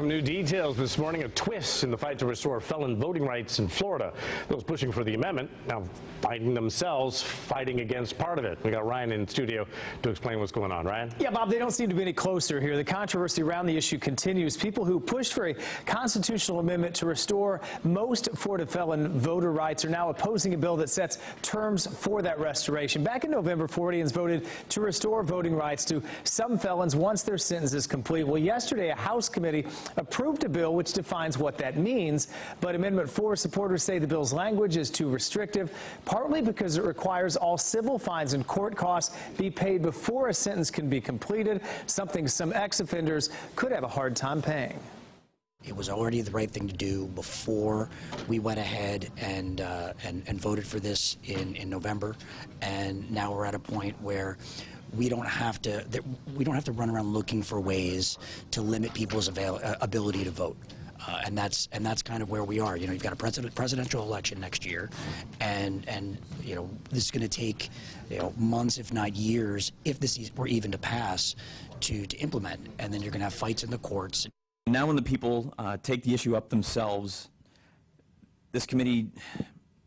Some new details this morning, a twist in the fight to restore felon voting rights in Florida. Those pushing for the amendment now finding themselves fighting against part of it. We got Ryan in studio to explain what's going on. Ryan? Yeah, Bob, they don't seem to be any closer here. The controversy around the issue continues. People who pushed for a constitutional amendment to restore most Florida felon voter rights are now opposing a bill that sets terms for that restoration. Back in November, Floridians voted to restore voting rights to some felons once their sentence is complete. Well, yesterday, a House committee approved a bill which defines what that means, but Amendment 4 supporters say the bill's language is too restrictive, partly because it requires all civil fines and court costs be paid before a sentence can be completed, something some ex-offenders could have a hard time paying. It was already the right thing to do before we went ahead and voted for this in November, and now we're at a point where we don't have to run around looking for ways to limit people's ability to vote. And that's kind of where we are. You know, you've got a presidential election next year, and you know, this is going to take, you know, months, if not years, if this were even to pass, to implement. And then you're going to have fights in the courts. Now when the people take the issue up themselves, this committee,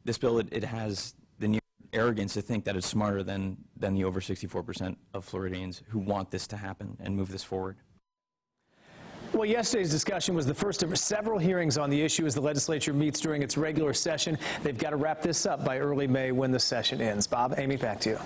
this bill, it has the near arrogance to think that it's smarter than the over 64% of Floridians who want this to happen and move this forward. Well, yesterday's discussion was the first of several hearings on the issue as the legislature meets during its regular session. They've got to wrap this up by early May when the session ends. Bob, Amy, back to you.